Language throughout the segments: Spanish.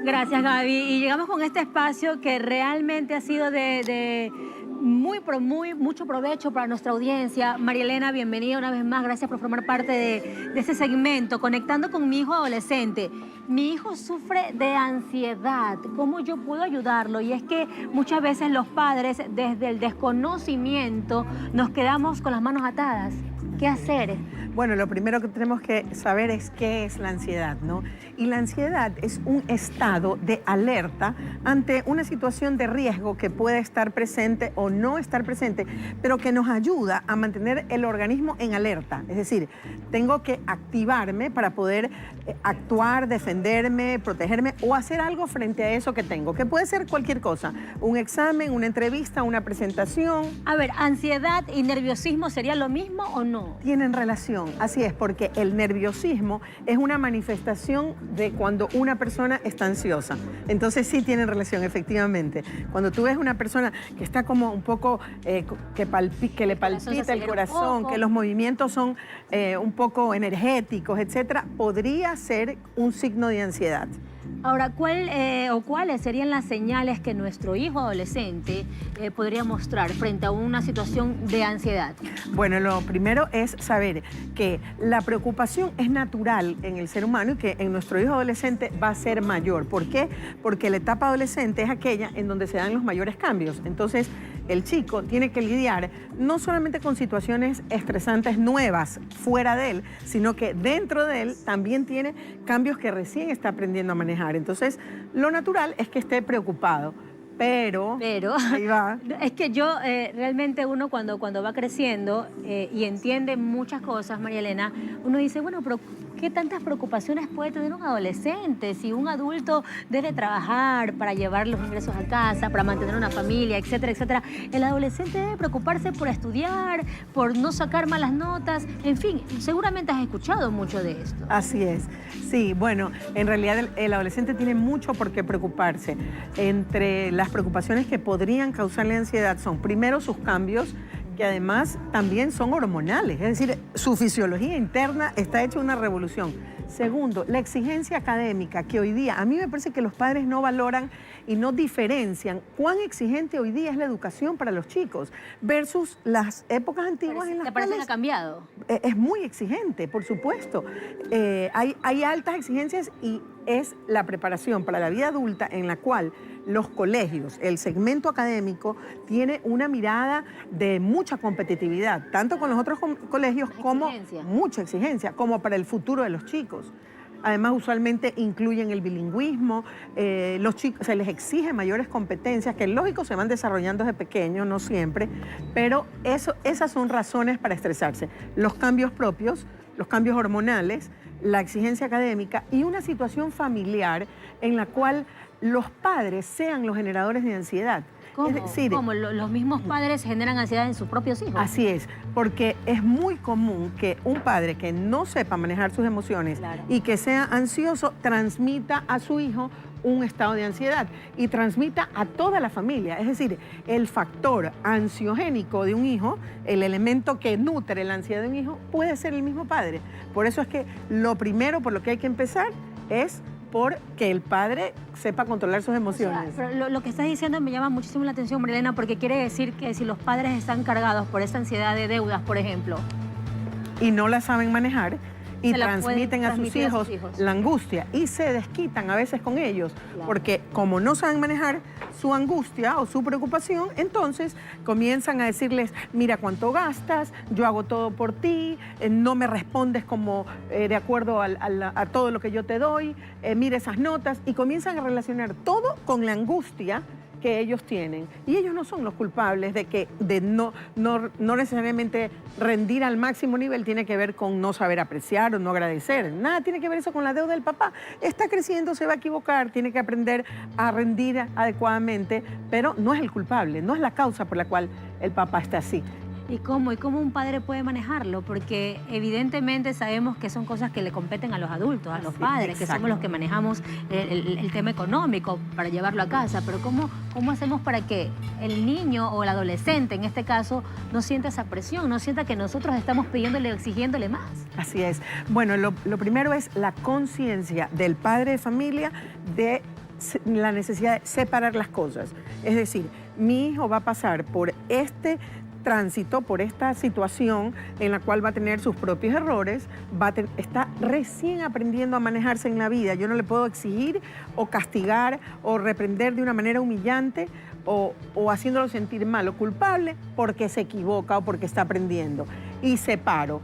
Gracias, Gaby. Y llegamos con este espacio que realmente ha sido de mucho provecho para nuestra audiencia. María Elena, bienvenida una vez más. Gracias por formar parte de este segmento, conectando con mi hijo adolescente. Mi hijo sufre de ansiedad. ¿Cómo yo puedo ayudarlo? Y es que muchas veces los padres, desde el desconocimiento, nos quedamos con las manos atadas. ¿Qué hacer? Bueno, lo primero que tenemos que saber es qué es la ansiedad, ¿no? Y la ansiedad es un estado de alerta ante una situación de riesgo que puede estar presente o no estar presente, pero que nos ayuda a mantener el organismo en alerta. Es decir, tengo que activarme para poder actuar, defenderme, protegerme o hacer algo frente a eso que tengo, que puede ser cualquier cosa. Un examen, una entrevista, una presentación. A ver, ¿ansiedad y nerviosismo sería lo mismo o no? Tienen relación. Así es, porque el nerviosismo es una manifestación de cuando una persona está ansiosa. Entonces sí tienen relación, efectivamente. Cuando tú ves una persona que está como un poco, que le palpita el corazón, que los movimientos son un poco energéticos, etcétera, podría ser un signo de ansiedad. Ahora, ¿cuáles serían las señales que nuestro hijo adolescente podría mostrar frente a una situación de ansiedad? Bueno, lo primero es saber que la preocupación es natural en el ser humano y que en nuestro hijo adolescente va a ser mayor. ¿Por qué? Porque la etapa adolescente es aquella en donde se dan los mayores cambios. Entonces, el chico tiene que lidiar no solamente con situaciones estresantes nuevas fuera de él, sino que dentro de él también tiene cambios que recién está aprendiendo a manejar. Entonces, lo natural es que esté preocupado. Pero ahí va. Es que yo, realmente uno cuando va creciendo y entiende muchas cosas, María Elena, uno dice, bueno, pero ¿qué tantas preocupaciones puede tener un adolescente? Si un adulto debe trabajar para llevar los ingresos a casa, para mantener una familia, etcétera, etcétera. El adolescente debe preocuparse por estudiar, por no sacar malas notas. En fin, seguramente has escuchado mucho de esto. Así es. Sí, bueno, en realidad el adolescente tiene mucho por qué preocuparse. Entre las preocupaciones que podrían causarle ansiedad son, primero, sus cambios, que además también son hormonales, es decir, su fisiología interna está hecha una revolución. Segundo, la exigencia académica, que hoy día, a mí me parece que los padres no valoran y no diferencian cuán exigente hoy día es la educación para los chicos versus las épocas antiguas en las ¿Te parece que cuales ha cambiado? Es muy exigente, por supuesto. Hay altas exigencias y es la preparación para la vida adulta en la cual los colegios, el segmento académico, tiene una mirada de mucha competitividad, tanto con los otros colegios como mucha exigencia, como para el futuro de los chicos. Además, usualmente incluyen el bilingüismo, los chicos se les exige mayores competencias que, lógico, se van desarrollando desde pequeños, no siempre, pero esas son razones para estresarse. Los cambios propios, los cambios hormonales, la exigencia académica y una situación familiar en la cual los padres sean los generadores de ansiedad. ¿Cómo? Es decir, ¿Cómo? ¿Los mismos padres generan ansiedad en sus propios hijos? Así es, porque es muy común que un padre que no sepa manejar sus emociones y que sea ansioso transmita a su hijo un estado de ansiedad y transmita a toda la familia. Es decir, el factor ansiogénico de un hijo, el elemento que nutre la ansiedad de un hijo, puede ser el mismo padre. Por eso es que lo primero por lo que hay que empezar es por que el padre sepa controlar sus emociones. O sea, pero lo que estás diciendo me llama muchísimo la atención, María Elena, porque quiere decir que si los padres están cargados por esa ansiedad de deudas, por ejemplo, y no la saben manejar, y transmiten a sus hijos la angustia y se desquitan a veces con ellos, porque como no saben manejar su angustia o su preocupación, entonces comienzan a decirles, mira cuánto gastas, yo hago todo por ti, no me respondes como de acuerdo a todo lo que yo te doy, mira esas notas, y comienzan a relacionar todo con la angustia que ellos tienen. Y ellos no son los culpables de no necesariamente rendir al máximo nivel tiene que ver con no saber apreciar o no agradecer. Nada tiene que ver eso con la deuda del papá. Está creciendo, se va a equivocar, tiene que aprender a rendir adecuadamente, pero no es el culpable, no es la causa por la cual el papá está así. ¿Y cómo un padre puede manejarlo? Porque evidentemente sabemos que son cosas que le competen a los adultos, a los padres, que somos los que manejamos el tema económico para llevarlo a casa. Pero ¿cómo hacemos para que el niño o el adolescente, en este caso, no sienta esa presión, no sienta que nosotros estamos pidiéndole o exigiéndole más? Así es. Bueno, lo primero es la conciencia del padre de familia de la necesidad de separar las cosas. Es decir, mi hijo va a pasar por este tránsito, por esta situación en la cual va a tener sus propios errores, está recién aprendiendo a manejarse en la vida. Yo no le puedo exigir o castigar o reprender de una manera humillante o haciéndolo sentir mal o culpable porque se equivoca o porque está aprendiendo. Y separo.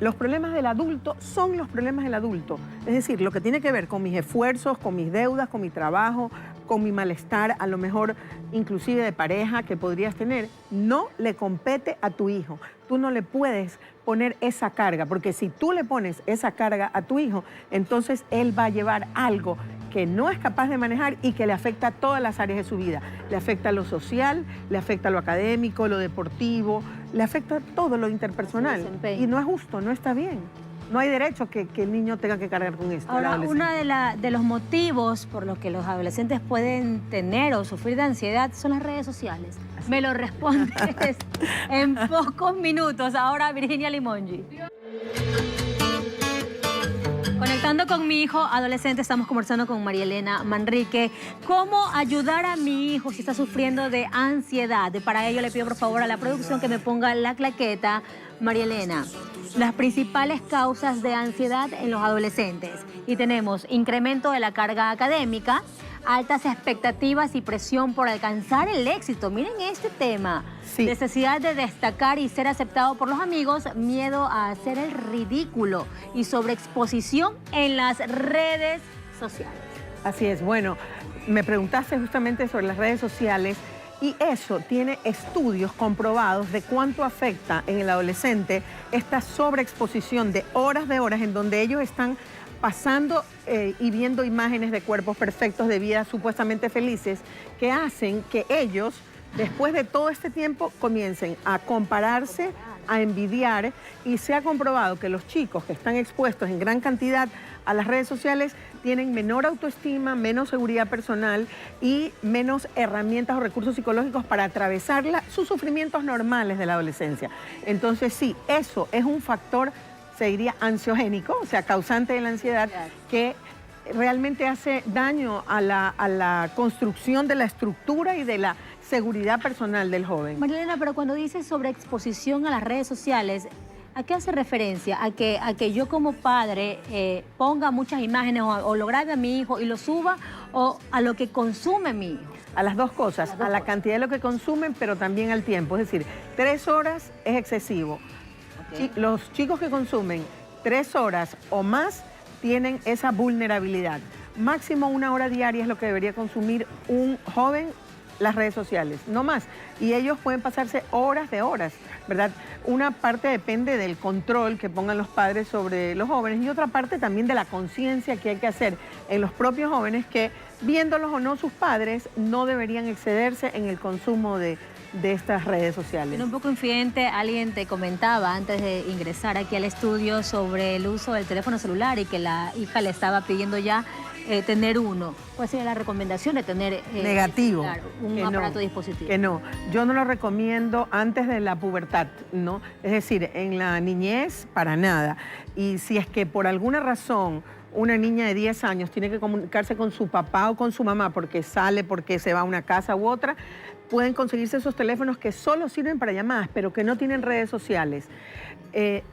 Los problemas del adulto son los problemas del adulto. Es decir, lo que tiene que ver con mis esfuerzos, con mis deudas, con mi trabajo, con mi malestar, a lo mejor inclusive de pareja que podrías tener, no le compete a tu hijo. Tú no le puedes poner esa carga, porque si tú le pones esa carga a tu hijo, entonces él va a llevar algo que no es capaz de manejar y que le afecta a todas las áreas de su vida. Le afecta lo social, le afecta lo académico, lo deportivo, le afecta todo lo interpersonal. Y no es justo, no está bien. No hay derecho que el niño tenga que cargar con esto. Ahora, uno de los motivos por los que los adolescentes pueden tener o sufrir de ansiedad son las redes sociales. Así. Me lo respondes en pocos minutos. Ahora, Virginia Limongi. Conectando con mi hijo adolescente, estamos conversando con María Elena Manrique. ¿Cómo ayudar a mi hijo si está sufriendo de ansiedad? Para ello le pido por favor a la producción que me ponga la claqueta. María Elena, las principales causas de ansiedad en los adolescentes. Y tenemos incremento de la carga académica, altas expectativas y presión por alcanzar el éxito. Miren este tema. Sí. Necesidad de destacar y ser aceptado por los amigos, miedo a hacer el ridículo y sobreexposición en las redes sociales. Así es. Bueno, me preguntaste justamente sobre las redes sociales y eso tiene estudios comprobados de cuánto afecta en el adolescente esta sobreexposición de horas en donde ellos están pasando y viendo imágenes de cuerpos perfectos, de vidas supuestamente felices, que hacen que ellos, después de todo este tiempo, comiencen a compararse, a envidiar, y se ha comprobado que los chicos que están expuestos en gran cantidad a las redes sociales tienen menor autoestima, menos seguridad personal y menos herramientas o recursos psicológicos para atravesar sus sufrimientos normales de la adolescencia. Entonces sí, eso es un factor, se diría ansiogénico, o sea, causante de la ansiedad, que realmente hace daño a la construcción de la estructura y de la seguridad personal del joven. María Elena, pero cuando dices sobreexposición a las redes sociales, ¿a qué hace referencia? ¿A que yo como padre ponga muchas imágenes o lo grabe a mi hijo y lo suba, o a lo que consume mi hijo? A las dos cosas, a la cantidad de lo que consumen, pero también al tiempo. Es decir, 3 horas es excesivo. Okay. Los chicos que consumen 3 horas o más tienen esa vulnerabilidad. Máximo 1 hora diaria es lo que debería consumir un joven las redes sociales, no más. Y ellos pueden pasarse horas de horas, ¿verdad? Una parte depende del control que pongan los padres sobre los jóvenes y otra parte también de la conciencia que hay que hacer en los propios jóvenes que, viéndolos o no sus padres, no deberían excederse en el consumo de estas redes sociales. En Un Poco Infidente, alguien te comentaba antes de ingresar aquí al estudio sobre el uso del teléfono celular y que la hija le estaba pidiendo ya tener uno. ¿Cuál sería la recomendación de tener negativo, un aparato dispositivo? Que no, yo no lo recomiendo antes de la pubertad, ¿no? Es decir, en la niñez, para nada. Y si es que por alguna razón una niña de 10 años tiene que comunicarse con su papá o con su mamá porque sale, porque se va a una casa u otra, pueden conseguirse esos teléfonos que solo sirven para llamadas, pero que no tienen redes sociales.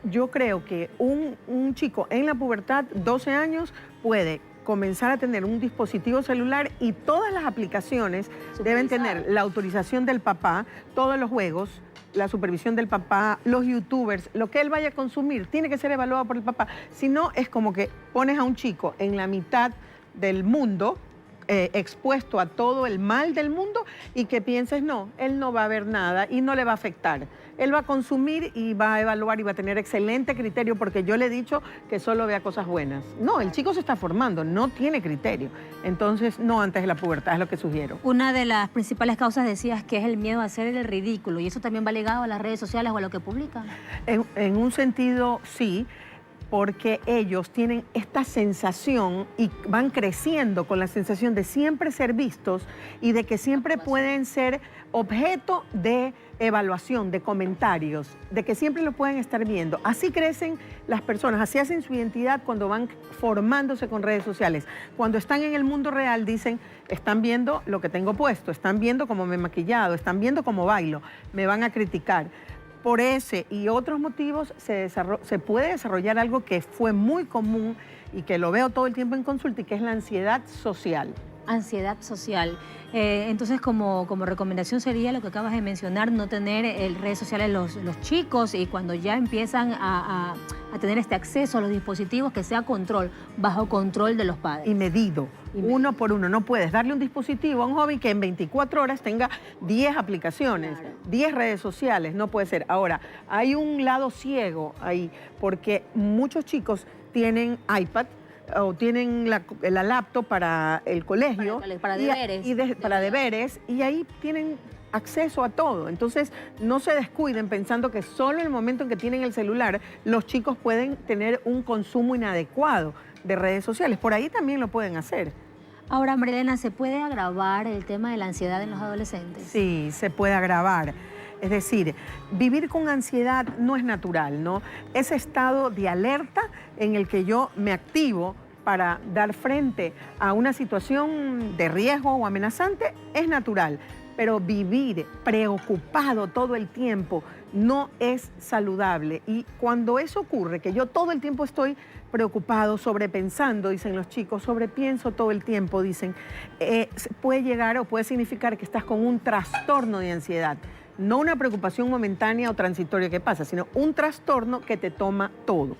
Yo creo que un chico en la pubertad, 12 años, puede comenzar a tener un dispositivo celular y todas las aplicaciones deben tener la autorización del papá, todos los juegos, la supervisión del papá, los youtubers, lo que él vaya a consumir tiene que ser evaluado por el papá. Si no, es como que pones a un chico en la mitad del mundo, expuesto a todo el mal del mundo y que pienses, no, él no va a ver nada y no le va a afectar. Él va a consumir y va a evaluar y va a tener excelente criterio porque yo le he dicho que solo vea cosas buenas. No, el chico se está formando, no tiene criterio. Entonces, no antes de la pubertad, es lo que sugiero. Una de las principales causas decías que es el miedo a hacer el ridículo y eso también va ligado a las redes sociales o a lo que publican. En un sentido, sí. porque ellos tienen esta sensación y van creciendo con la sensación de siempre ser vistos y de que siempre pueden ser objeto de evaluación, de comentarios, de que siempre lo pueden estar viendo. Así crecen las personas, así hacen su identidad cuando van formándose con redes sociales. Cuando están en el mundo real dicen, están viendo lo que tengo puesto, están viendo cómo me he maquillado, están viendo cómo bailo, me van a criticar. Por ese y otros motivos se puede desarrollar algo que fue muy común y que lo veo todo el tiempo en consulta y que es la ansiedad social. Ansiedad social. Entonces, como recomendación sería lo que acabas de mencionar, no tener redes sociales los chicos, y cuando ya empiezan a tener este acceso a los dispositivos, que sea bajo control de los padres. Y medido, uno por uno. No puedes darle un dispositivo a un joven que en 24 horas tenga 10 aplicaciones, claro, 10 redes sociales, no puede ser. Ahora, hay un lado ciego ahí, porque muchos chicos tienen iPad, o tienen la laptop para el colegio. Para deberes. Para deberes, y ahí tienen acceso a todo. Entonces, no se descuiden pensando que solo en el momento en que tienen el celular, los chicos pueden tener un consumo inadecuado de redes sociales. Por ahí también lo pueden hacer. Ahora, Marielena, ¿se puede agravar el tema de la ansiedad en los adolescentes? Sí, se puede agravar. Es decir, vivir con ansiedad no es natural, ¿no? Ese estado de alerta en el que yo me activo para dar frente a una situación de riesgo o amenazante es natural, pero vivir preocupado todo el tiempo no es saludable. Y cuando eso ocurre, que yo todo el tiempo estoy preocupado, sobrepensando, dicen los chicos, sobrepienso todo el tiempo, dicen, puede llegar o puede significar que estás con un trastorno de ansiedad. No una preocupación momentánea o transitoria que pasa, sino un trastorno que te toma todo.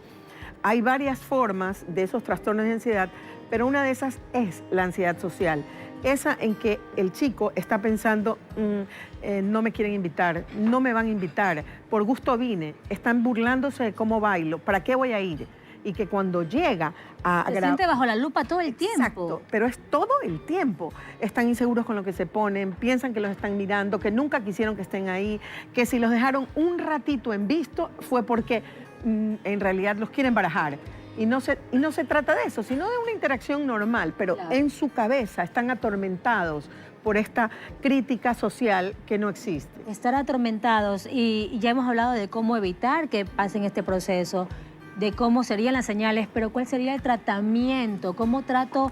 Hay varias formas de esos trastornos de ansiedad, pero una de esas es la ansiedad social. Esa en que el chico está pensando, no me quieren invitar, no me van a invitar, por gusto vine, están burlándose de cómo bailo, ¿para qué voy a ir? Y que cuando llega a... Se siente bajo la lupa todo el tiempo. Exacto, pero es todo el tiempo. Están inseguros con lo que se ponen, piensan que los están mirando, que nunca quisieron que estén ahí, que si los dejaron un ratito en visto fue porque en realidad los quieren barajar. Y no se trata de eso, sino de una interacción normal, pero claro, en su cabeza están atormentados por esta crítica social que no existe. Estar atormentados, y ya hemos hablado de cómo evitar que pasen este proceso, de cómo serían las señales, pero ¿cuál sería el tratamiento? ¿Cómo trato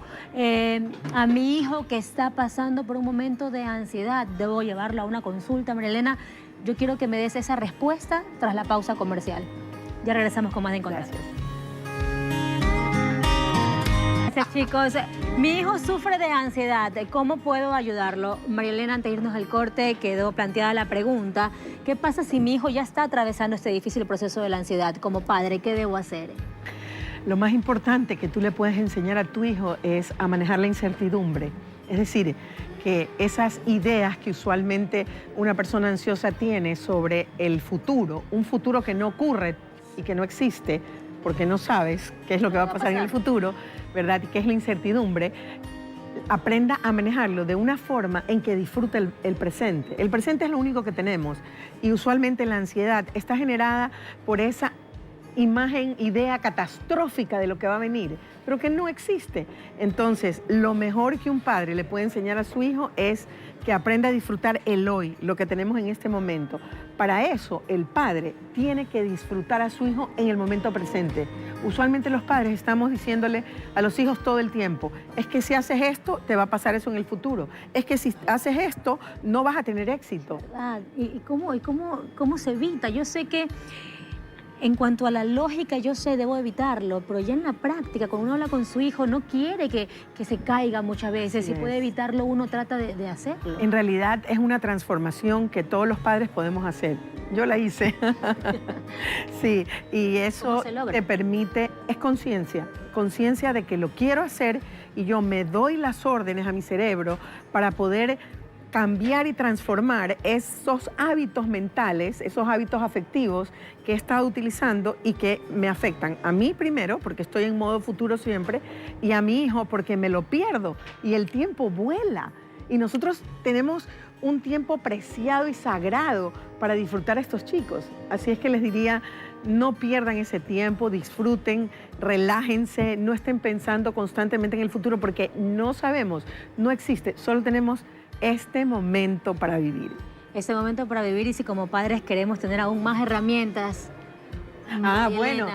a mi hijo que está pasando por un momento de ansiedad? ¿Debo llevarlo a una consulta? Marielena, yo quiero que me des esa respuesta tras la pausa comercial. Ya regresamos con más de En Contacto. Gracias, chicos. Mi hijo sufre de ansiedad. ¿Cómo puedo ayudarlo? Marielena, antes de irnos al corte, quedó planteada la pregunta: ¿qué pasa si mi hijo ya está atravesando este difícil proceso de la ansiedad? Como padre, ¿qué debo hacer? Lo más importante que tú le puedes enseñar a tu hijo es a manejar la incertidumbre. Es decir, que esas ideas que usualmente una persona ansiosa tiene sobre el futuro, un futuro que no ocurre y que no existe, porque no sabes qué es lo que va a pasar en el futuro, ¿verdad? Y qué es la incertidumbre, aprenda a manejarlo de una forma en que disfrute el presente. El presente es lo único que tenemos, y usualmente la ansiedad está generada por esa idea catastrófica de lo que va a venir, pero que no existe. Entonces, lo mejor que un padre le puede enseñar a su hijo es que aprenda a disfrutar el hoy, lo que tenemos en este momento. Para eso, el padre tiene que disfrutar a su hijo en el momento presente. Usualmente los padres estamos diciéndole a los hijos todo el tiempo, es que si haces esto, te va a pasar eso en el futuro. Es que si haces esto, no vas a tener éxito. ¿Verdad? ¿Y cómo se evita? Yo sé que en cuanto a la lógica, yo sé, debo evitarlo, pero ya en la práctica, cuando uno habla con su hijo, no quiere que se caiga muchas veces. Si puede evitarlo, uno trata de hacerlo. En realidad es una transformación que todos los padres podemos hacer. Yo la hice. Sí, y eso te permite, es conciencia de que lo quiero hacer, y yo me doy las órdenes a mi cerebro para poder cambiar y transformar esos hábitos mentales, esos hábitos afectivos que he estado utilizando y que me afectan a mí primero, porque estoy en modo futuro siempre, y a mi hijo porque me lo pierdo, y el tiempo vuela. Y nosotros tenemos un tiempo preciado y sagrado para disfrutar a estos chicos. Así es que les diría, No pierdan ese tiempo, disfruten, relájense, no estén pensando constantemente en el futuro porque no sabemos, no existe, solo tenemos este momento para vivir. Este momento para vivir, y si como padres queremos tener aún más herramientas. Bueno,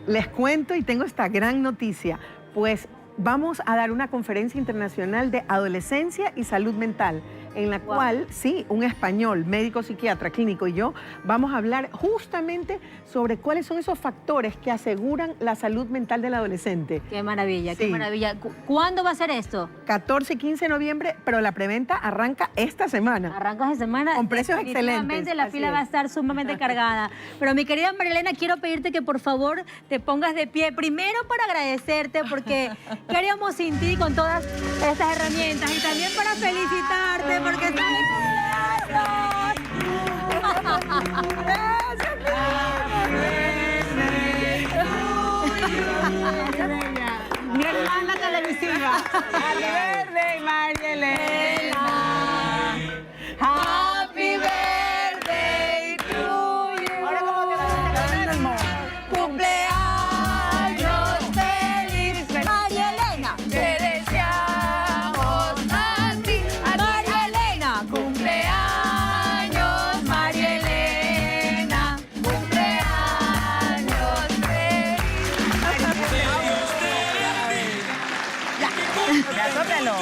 les cuento y tengo esta gran noticia, pues vamos a dar una conferencia internacional de adolescencia y salud mental, en la cual, sí, un español, médico, psiquiatra, clínico y yo, vamos a hablar justamente sobre cuáles son esos factores que aseguran la salud mental del adolescente. Qué maravilla, qué maravilla. ¿Cuándo va a ser esto? 14 y 15 de noviembre, pero la preventa arranca esta semana. Arranca esta semana. Con precios excelentes. La fila va a estar sumamente cargada. Pero mi querida María Elena, quiero pedirte que por favor te pongas de pie. Primero para agradecerte, porque ¿qué haríamos sin ti con todas estas herramientas? Y también para felicitarte, porque estás en Mi hermana televisiva. Happy birthday, María Elena. Happy birthday to you. Ahora cómo te vas a cantar. Cumpleaños feliz. María Elena, Te deseamos a ti. María Elena, Cumpleaños, María Elena. Cumpleaños feliz. Ya, sóplalo.